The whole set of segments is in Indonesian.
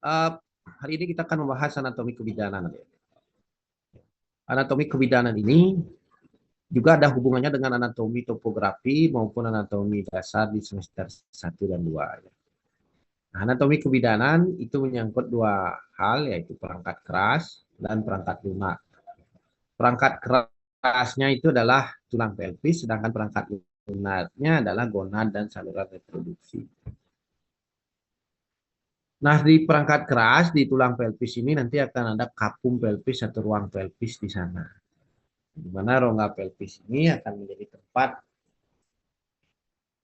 Eh, hari ini kita akan membahas anatomi kebidanan. Anatomi kebidanan ini juga ada hubungannya dengan anatomi topografi maupun anatomi dasar di semester 1 dan 2. Nah, anatomi kebidanan itu menyangkut dua hal, yaitu perangkat keras dan perangkat lunak. Perangkat kerasnya itu adalah tulang pelvis, sedangkan perangkat lunaknya adalah gonad dan saluran reproduksi. Nah, di perangkat keras di tulang pelvis ini nanti akan ada kapum pelvis atau ruang pelvis di sana. Di mana rongga pelvis ini akan menjadi tempat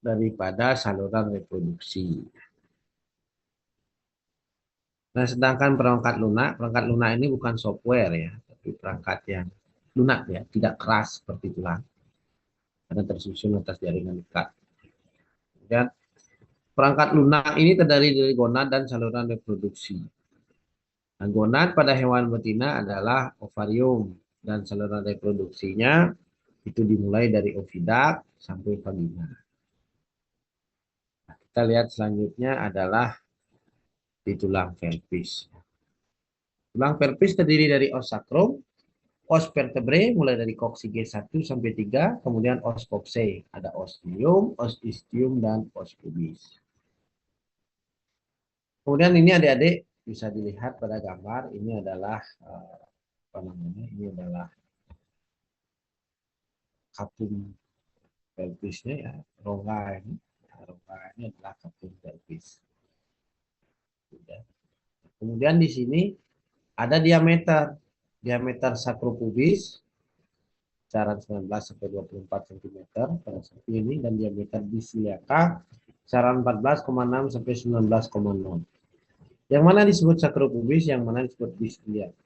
daripada saluran reproduksi. Nah, sedangkan perangkat lunak ini bukan software ya, tapi perangkat yang lunak ya, tidak keras seperti tulang, karena tersusun atas jaringan ikat. Dan perangkat lunak ini terdiri dari gonad dan saluran reproduksi. Nah, gonad pada hewan betina adalah ovarium dan saluran reproduksinya itu dimulai dari ovidak sampai vagina. Nah, kita lihat selanjutnya adalah di tulang pelvis. Tulang pelvis terdiri dari os sakrum, os vertebrae mulai dari koksi G1 sampai 3, kemudian os coxae, ada os ilium, os ischium dan os pubis. Kemudian ini adik-adik bisa dilihat pada gambar, ini adalah apa namanya? Ini adalah kapung pelvisnya ya, rongga ini. Nah, rongga ini adalah kapung pelvis. Kemudian di sini ada diameter. Diameter sakropubis kisaran 19 sampai 24 cm pada sapi ini, dan diameter bisiliaka kisaran 14,6 sampai 19,0. Yang mana disebut sakropubis, yang mana disebut bisiliaka.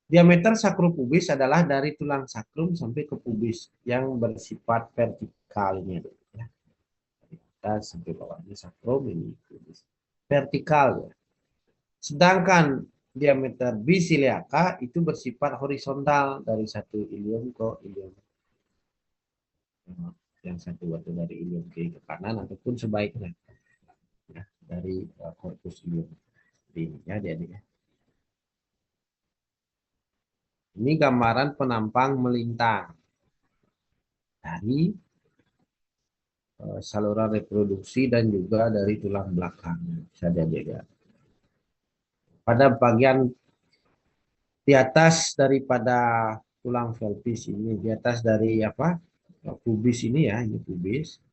Diameter sakropubis adalah dari tulang sakrum sampai ke pubis yang bersifat vertikalnya. Ya. Kita sampai bawahnya sakrum, ini pubis. Vertikal ya. Sedangkan diameter bisiliaka itu bersifat horizontal dari satu ilium ke ilium. Yang satu batu dari ilium kiri ke kanan ataupun sebaiknya ya, dari korpus ilium ini ya jadi ya. Ini gambaran penampang melintang dari saluran reproduksi dan juga dari tulang belakang bisa dijaga. Pada bagian di atas daripada tulang pelvis ini, di atas dari apa? Pubis ini ya, ini pubis.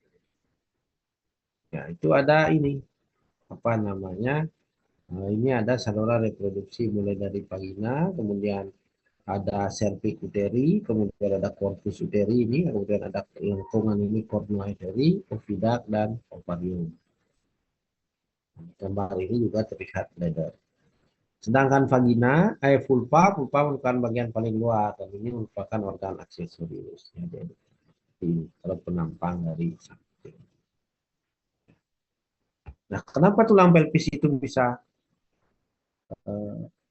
Ya, itu ada ini apa namanya? Ini ada saluran reproduksi mulai dari vagina, kemudian ada cervix uteri, kemudian ada corpus uteri ini, kemudian ada lengkungan ini cornua uteri, oviduct dan ovarium. Gambar ini juga terlihat lebar. Sedangkan vagina, vulva merupakan bagian paling luar dan ini merupakan organ aksesorius. Ya, jadi ini kalau penampang dari samping. Nah, kenapa tulang pelvis itu bisa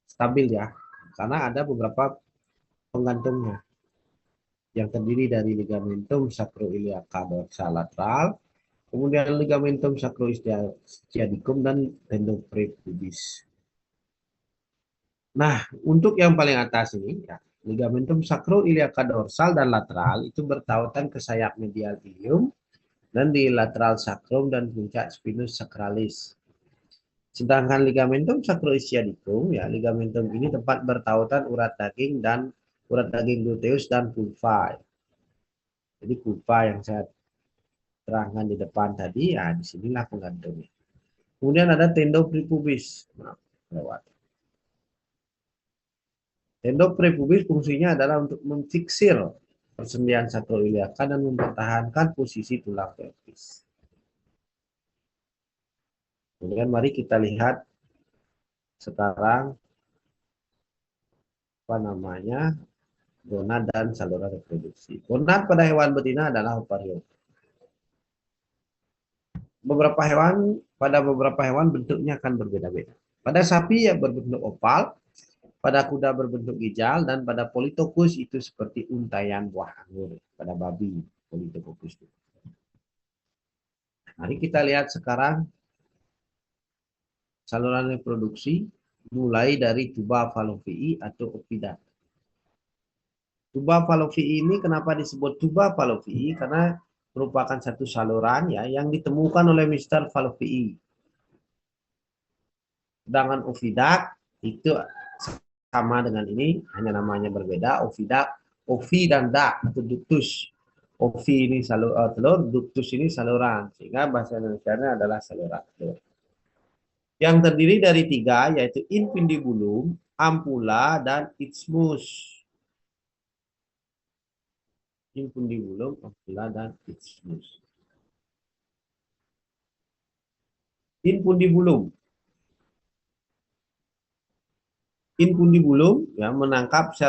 stabil ya? Karena ada beberapa penggantungnya yang terdiri dari ligamentum sacroiliaca dorsal lateral, kemudian ligamentum sacroischiadicum dan tendoprebis. Nah, untuk yang paling atas ini, ya, ligamentum sacroiliaca dorsal dan lateral itu bertautan ke sayap medial ilium dan di lateral sacrum dan puncak spinous sacralis. Sedangkan ligamentum sacroischiadicum, ya, ligamentum ini tempat bertautan urat daging dan urat daging gluteus dan vulva. Jadi vulva yang saya terangkan di depan tadi, ya disinilah penggantungnya. Kemudian ada tendo prepubis. Maaf, lewat. Tendo prepubis fungsinya adalah untuk memfiksir persendian sacroiliaca dan mempertahankan posisi tulang pelvis. Kemudian mari kita lihat sekarang apa namanya gonad dan saluran reproduksi. Gonad pada hewan betina adalah ovarium. Beberapa hewan bentuknya akan berbeda-beda. Pada sapi ya berbentuk oval, pada kuda berbentuk ginjal, dan pada politokus itu seperti untayan buah anggur. Pada babi politokus. Mari kita lihat sekarang saluran reproduksi mulai dari tuba falopii atau ovidat. Tuba falopii ini kenapa disebut tuba falopii? Karena merupakan satu saluran ya yang ditemukan oleh Mr. Falopii. Sedangkan ovidak itu sama dengan ini, hanya namanya berbeda. Ovidak, ovi dan dak atau ductus. Ovi ini telur, ductus ini saluran. Sehingga bahasa Indonesia adalah saluran telur. Yang terdiri dari tiga, yaitu infundibulum, ampula, dan isthmus. Infundibulum, ampula, dan isthmus. Infundibulum. Infundibulum ya,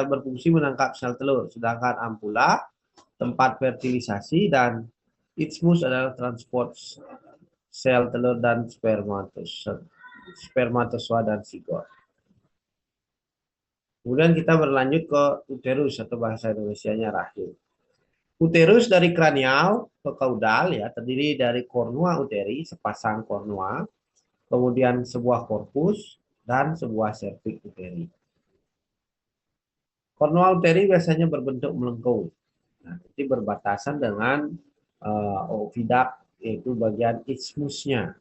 berfungsi menangkap sel telur. Sedangkan ampula, tempat fertilisasi, dan isthmus adalah transport sel telur dan spermatozoa dan zigot. Kemudian kita berlanjut ke uterus atau bahasa Indonesianya rahim. Uterus dari kranial ke kaudal ya terdiri dari kornua uteri, sepasang kornua, kemudian sebuah korpus dan sebuah serviks uteri. Kornua uteri biasanya berbentuk melengkung. Nah, ini berbatasan dengan ovidak yaitu bagian isthmusnya.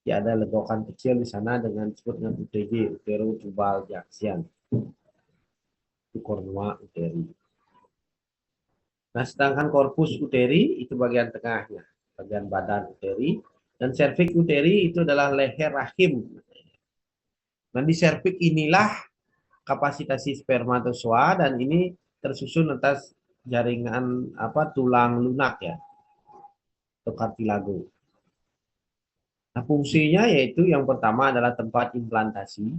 Ya, ada legokan kecil di sana dengan disebut dengan UTJ, uterotubal junction. Itu kornua uteri. Nah, sedangkan korpus uteri itu bagian tengahnya, bagian badan uteri, dan serviks uteri itu adalah leher rahim. Nah, di serviks inilah kapasitas spermatozoa dan ini tersusun atas jaringan tulang lunak ya, atau kartilago. Nah, fungsinya yaitu yang pertama adalah tempat implantasi,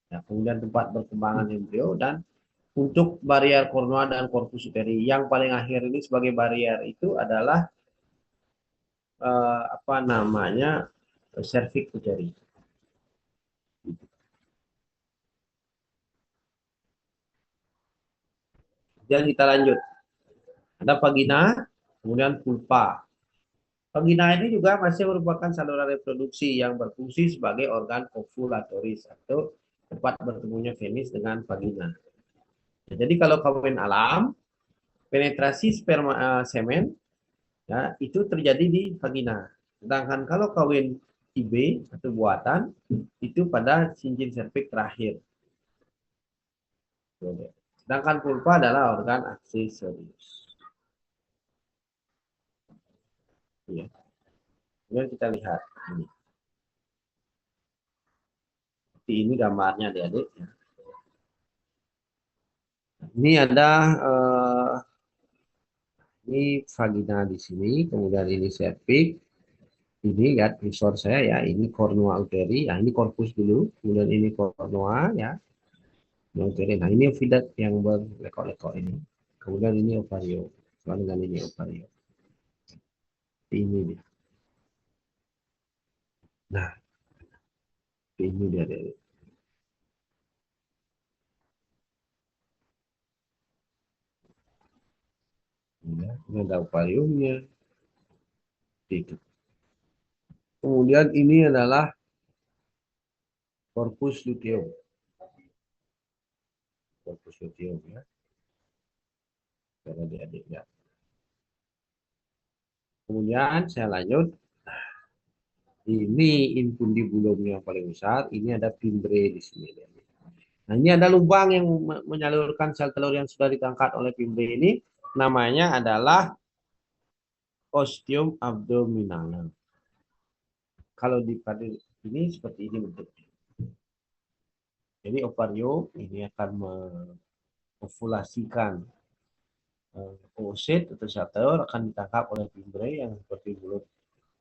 ya, kemudian tempat perkembangan embrio, dan untuk barier kornua dan korpus uteri. Yang paling akhir ini sebagai barier itu adalah serviks uteri. Dan kita lanjut. Ada vagina, kemudian vulva. Vagina ini juga masih merupakan saluran reproduksi yang berfungsi sebagai organ ovulatoris atau tempat bertemunya penis dengan vagina. Nah, jadi kalau kawin alam, penetrasi semen ya, itu terjadi di vagina. Sedangkan kalau kawin IB atau buatan itu pada cincin serviks terakhir. Sedangkan vulva adalah organ aksesorius. Ya. Kemudian kita lihat ini. Ini gambarnya adik-adik. Ini ada ini vagina di sini, kemudian ini serviks. Ini lihat visor saya ya, ini kornua uteri, ya ini korpus dulu, kemudian ini kornua ya, uteri. Nah ini ovidat yang berlekok-lekok ini, kemudian ini ovario, dengan ini ovario. Ini dia. Nah, ini dia. Ya, ini ada ovariumnya. Itu. Kemudian ini adalah korpus luteum. Korpus luteum ya. Para adik-adik ya. Kemudian saya lanjut. Ini infundibulum yang paling besar. Ini ada fimbre di sini. Nah, ini ada lubang yang menyalurkan sel telur yang sudah ditangkap oleh fimbre ini. Namanya adalah ostium abdominal. Kalau di ini seperti ini bentuknya. Jadi ovarium ini akan ovulasikan oosit atau sel telur akan ditangkap oleh fimbre yang seperti mulut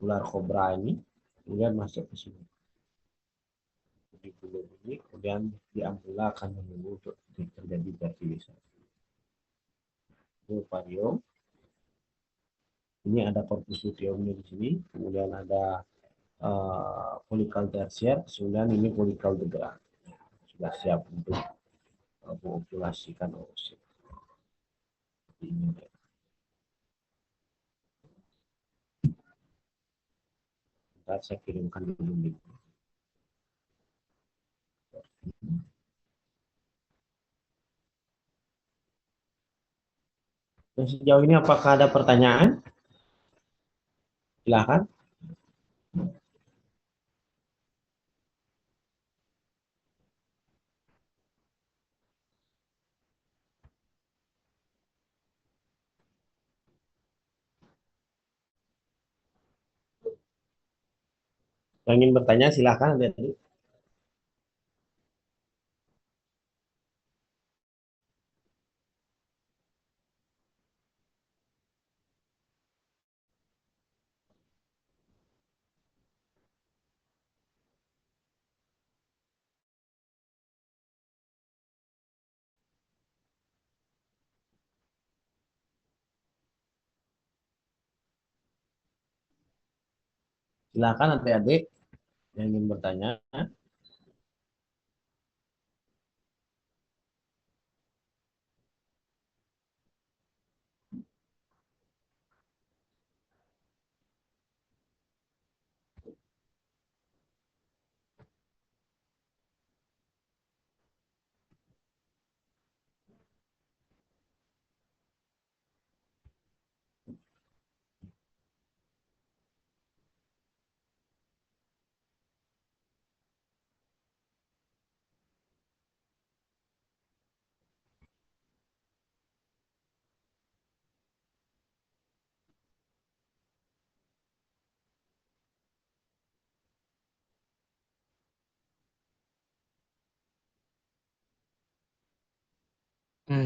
ular kobra ini, kemudian masuk ke sini. Di bulu ini, kemudian di ampula akan menunggu untuk terjadi fertilisasi. Ini ovarium. Ini ada corpus luteumnya di sini, kemudian ada folikal tersier, kemudian ini folikal degeran. Sudah siap untuk mengopulasikan oosit. Ini Ntar saya kirimkan dulu link. Dan sejauh ini apakah ada pertanyaan? Silahkan. Yang ingin bertanya silahkan. Silakan adik-adik yang ingin bertanya.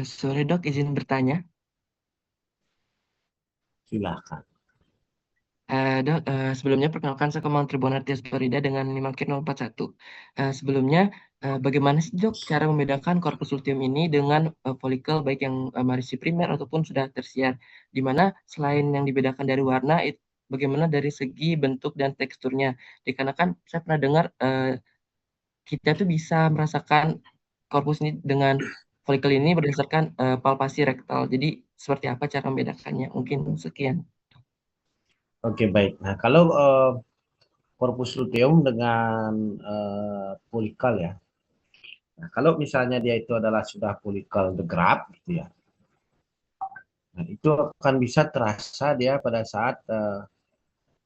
Sore dok, izin bertanya. Silakan. Dok, sebelumnya perkenalkan saya Komang Tribun Artias Florida dengan NIM 041. Sebelumnya, bagaimana sih dok cara membedakan korpus luteum ini dengan folikel baik yang marisi primer ataupun sudah tersiar? Di mana selain yang dibedakan dari warna, bagaimana dari segi bentuk dan teksturnya? Dikarenakan saya pernah dengar kita tuh bisa merasakan korpus ini dengan folikel ini berdasarkan palpasi rektal. Jadi seperti apa cara membedakannya? Mungkin sekian. Oke, baik. Nah, kalau corpus luteum dengan polikal ya. Nah, kalau misalnya dia itu adalah sudah polikal the graft gitu ya. Nah, itu akan bisa terasa dia pada saat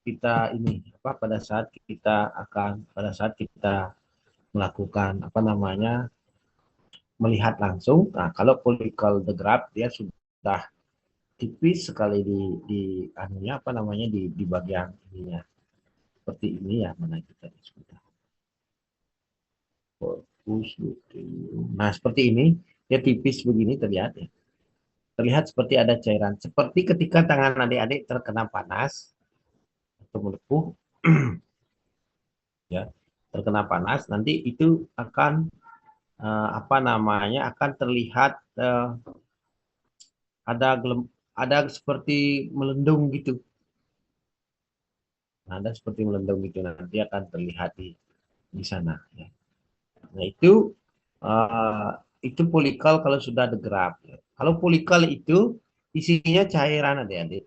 kita ini apa pada saat kita melakukan apa namanya melihat langsung. Nah, kalau polikal the graft dia sudah tipis sekali di anunya apa namanya di bagian ininya. Seperti ini ya mana kita disebut. Corpus luteum. Nah, seperti ini, dia tipis begini terlihat ya. Terlihat seperti ada cairan. Seperti ketika tangan adik-adik terkena panas atau melepuh, ya, terkena panas, nanti itu akan apa namanya akan terlihat ada ada seperti melendung gitu. Nah, ada seperti melendung gitu nanti akan terlihat di sana. Ya. Nah uh, itu polikal kalau sudah degrap. Ya. Kalau polikal itu isinya cairan adik-adik.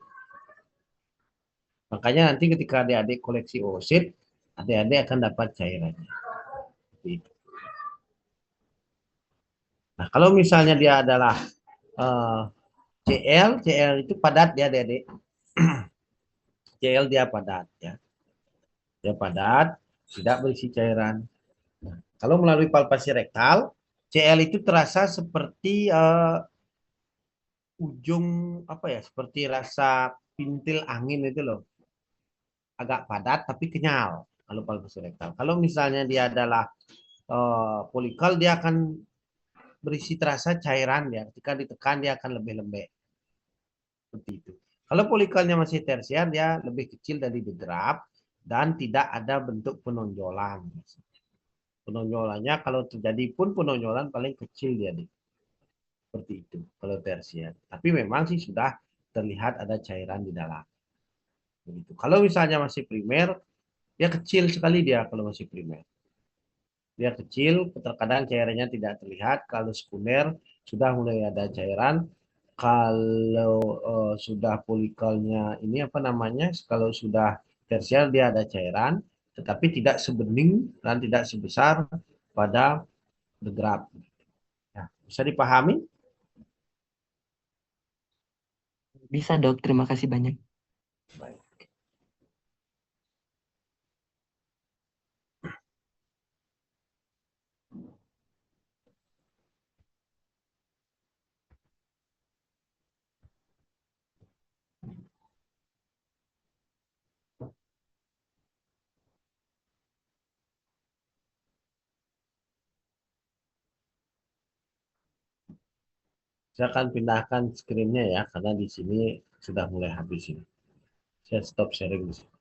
Makanya nanti ketika adik-adik koleksi oosit, adik-adik akan dapat cairannya. Gitu. Nah kalau misalnya dia adalah uh, CL itu padat ya adik-adik. CL dia padat ya. Dia padat, tidak berisi cairan. Nah, kalau melalui palpasi rektal, CL itu terasa seperti ujung apa ya seperti rasa pintil angin itu loh agak padat tapi kenyal kalau palpasi rektal. Kalau misalnya dia adalah polikal dia akan berisi terasa cairan ya ketika ditekan dia akan lebih lembek seperti itu. Kalau polikalnya masih tersier dia lebih kecil dari degrap dan tidak ada bentuk penonjolan. Penonjolannya kalau terjadi pun penonjolan paling kecil dia seperti itu kalau tersier. Tapi memang sih sudah terlihat ada cairan di dalam. Begitu. Kalau misalnya masih primer, dia kecil sekali dia kalau masih primer. Dia kecil, terkadang cairannya tidak terlihat. Kalau sekunder sudah mulai ada cairan. Kalau sudah polikalnya ini apa namanya? Kalau sudah tersier dia ada cairan, tetapi tidak sebening dan tidak sebesar pada the graph. Ya, bisa dipahami? Bisa dok, terima kasih banyak. Baik. Saya akan pindahkan screen-nya ya, karena di sini sudah mulai habis ini. Saya stop sharing di sini.